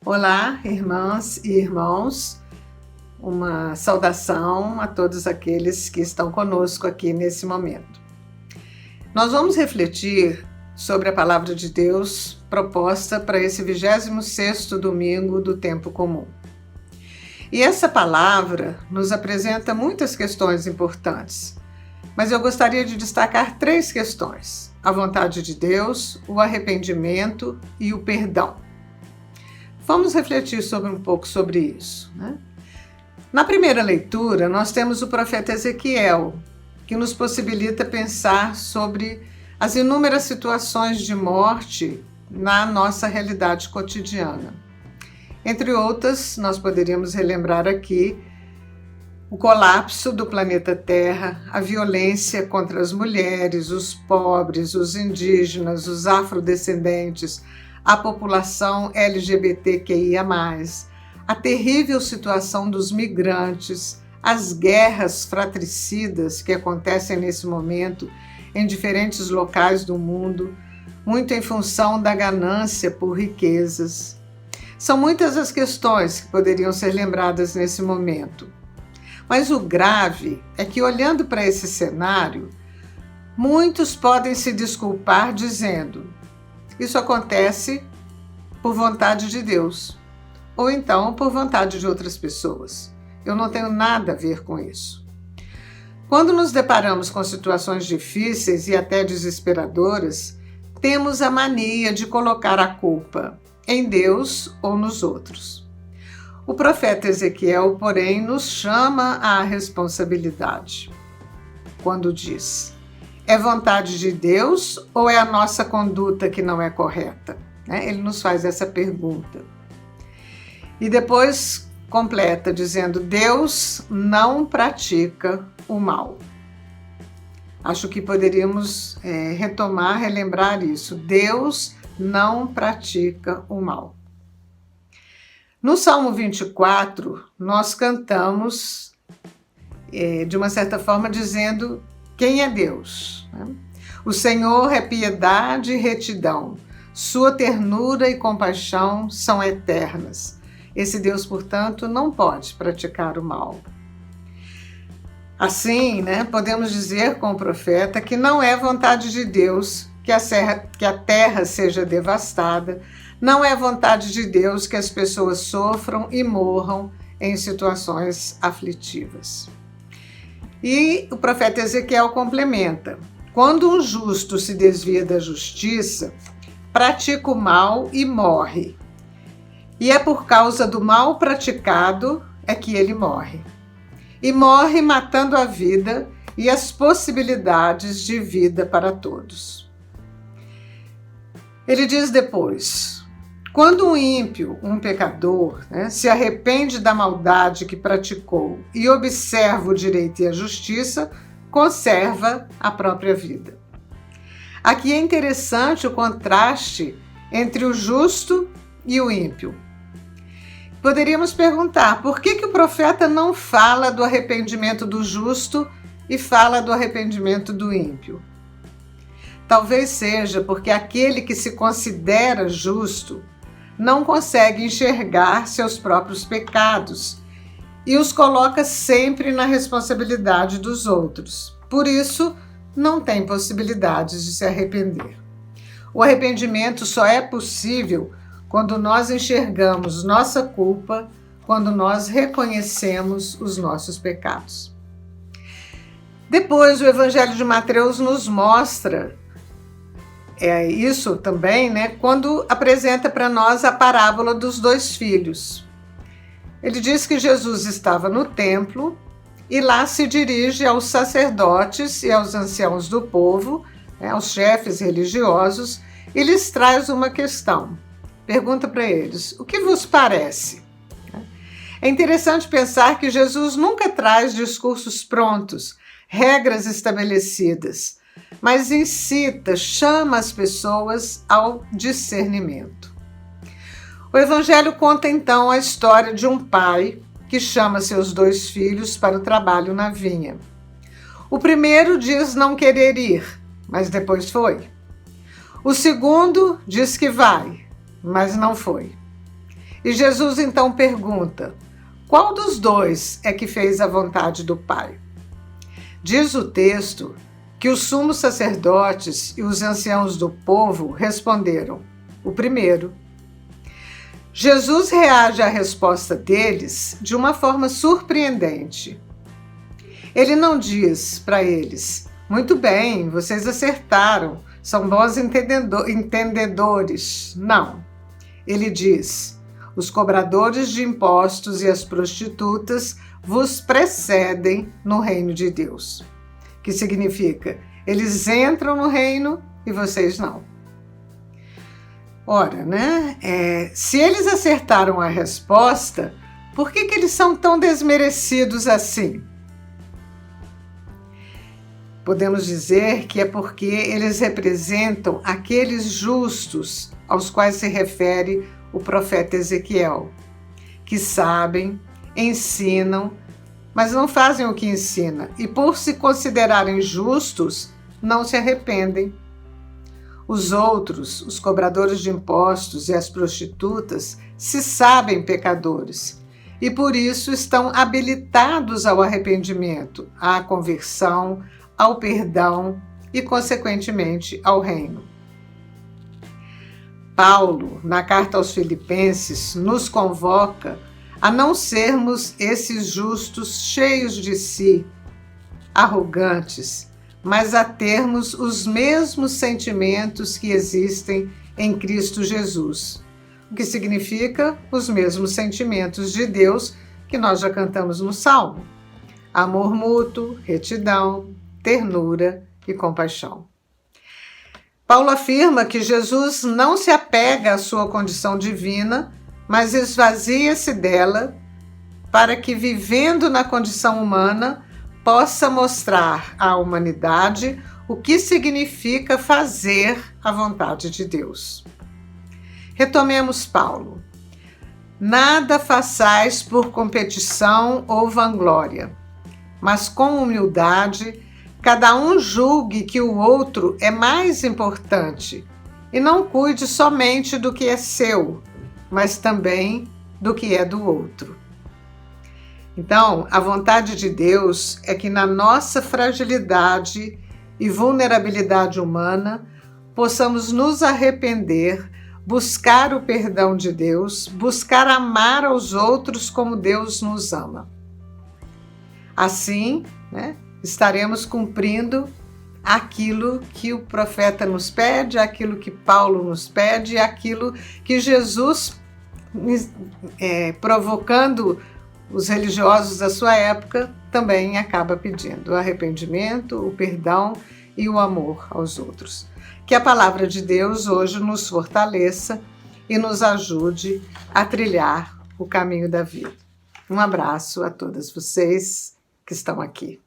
Olá, irmãs e irmãos, uma saudação a todos aqueles que estão conosco aqui nesse momento. Nós vamos refletir sobre a palavra de Deus proposta para esse 26º domingo do tempo comum. E essa palavra nos apresenta muitas questões importantes, mas eu gostaria de destacar 3 questões: a vontade de Deus, o arrependimento e o perdão. Vamos refletir um pouco sobre isso, né? Na primeira leitura, nós temos o profeta Ezequiel, que nos possibilita pensar sobre as inúmeras situações de morte na nossa realidade cotidiana. Entre outras, nós poderíamos relembrar aqui o colapso do planeta Terra, a violência contra as mulheres, os pobres, os indígenas, os afrodescendentes, a população LGBTQIA+, a terrível situação dos migrantes, as guerras fratricidas que acontecem nesse momento em diferentes locais do mundo, muito em função da ganância por riquezas. São muitas as questões que poderiam ser lembradas nesse momento. Mas o grave é que, olhando para esse cenário, muitos podem se desculpar dizendo: isso acontece por vontade de Deus, ou então por vontade de outras pessoas. Eu não tenho nada a ver com isso. Quando nos deparamos com situações difíceis e até desesperadoras, temos a mania de colocar a culpa em Deus ou nos outros. O profeta Ezequiel, porém, nos chama à responsabilidade quando diz: é vontade de Deus ou é a nossa conduta que não é correta? Ele nos faz essa pergunta. E depois completa dizendo: Deus não pratica o mal. Acho que poderíamos relembrar isso. Deus não pratica o mal. No Salmo 24, nós cantamos, de uma certa forma, dizendo quem é Deus. O Senhor é piedade e retidão. Sua ternura e compaixão são eternas. Esse Deus, portanto, não pode praticar o mal. Assim, podemos dizer com o profeta que não é vontade de Deus que a terra seja devastada, não é vontade de Deus que as pessoas sofram e morram em situações aflitivas. E o profeta Ezequiel complementa: quando um justo se desvia da justiça, pratica o mal e morre. E é por causa do mal praticado que ele morre. E morre matando a vida e as possibilidades de vida para todos. Ele diz depois: quando um ímpio, um pecador, se arrepende da maldade que praticou e observa o direito e a justiça, conserva a própria vida. Aqui é interessante o contraste entre o justo e o ímpio. Poderíamos perguntar: por que o profeta não fala do arrependimento do justo e fala do arrependimento do ímpio? Talvez seja porque aquele que se considera justo não consegue enxergar seus próprios pecados e os coloca sempre na responsabilidade dos outros. Por isso, não tem possibilidades de se arrepender. O arrependimento só é possível quando nós enxergamos nossa culpa, quando nós reconhecemos os nossos pecados. Depois, o Evangelho de Mateus nos mostra isso também, quando apresenta para nós a parábola dos 2 filhos. Ele diz que Jesus estava no templo e lá se dirige aos sacerdotes e aos anciãos do povo, aos chefes religiosos, e lhes traz uma questão. Pergunta para eles: o que vos parece? É interessante pensar que Jesus nunca traz discursos prontos, regras estabelecidas, mas incita, chama as pessoas ao discernimento. O Evangelho conta então a história de um pai que chama seus 2 filhos para o trabalho na vinha. O primeiro diz não querer ir, mas depois foi. O segundo diz que vai, mas não foi. E Jesus então pergunta: qual dos dois é que fez a vontade do Pai? Diz o texto que os sumos sacerdotes e os anciãos do povo responderam: o primeiro. Jesus reage à resposta deles de uma forma surpreendente. Ele não diz para eles: muito bem, vocês acertaram, são bons entendedores. Não. Ele diz: os cobradores de impostos e as prostitutas vos precedem no reino de Deus. Que significa, eles entram no reino e vocês não. Ora, né? Se eles acertaram a resposta, por que eles são tão desmerecidos assim? Podemos dizer que é porque eles representam aqueles justos aos quais se refere o profeta Ezequiel, que sabem, ensinam, mas não fazem o que ensina, e por se considerarem justos, não se arrependem. Os outros, os cobradores de impostos e as prostitutas, se sabem pecadores, e por isso estão habilitados ao arrependimento, à conversão, ao perdão e, consequentemente, ao reino. Paulo, na carta aos Filipenses, nos convoca a não sermos esses justos cheios de si, arrogantes, mas a termos os mesmos sentimentos que existem em Cristo Jesus, o que significa os mesmos sentimentos de Deus que nós já cantamos no Salmo: amor mútuo, retidão, ternura e compaixão. Paulo afirma que Jesus não se apega à sua condição divina, mas esvazia-se dela para que, vivendo na condição humana, possa mostrar à humanidade o que significa fazer a vontade de Deus. Retomemos Paulo. Nada façais por competição ou vanglória, mas com humildade, cada um julgue que o outro é mais importante e não cuide somente do que é seu, mas também do que é do outro. Então, a vontade de Deus é que na nossa fragilidade e vulnerabilidade humana possamos nos arrepender, buscar o perdão de Deus, buscar amar aos outros como Deus nos ama. Assim, estaremos cumprindo aquilo que o profeta nos pede, aquilo que Paulo nos pede, aquilo que Jesus, provocando os religiosos da sua época, também acaba pedindo: o arrependimento, o perdão e o amor aos outros. Que a palavra de Deus hoje nos fortaleça e nos ajude a trilhar o caminho da vida. Um abraço a todas vocês que estão aqui.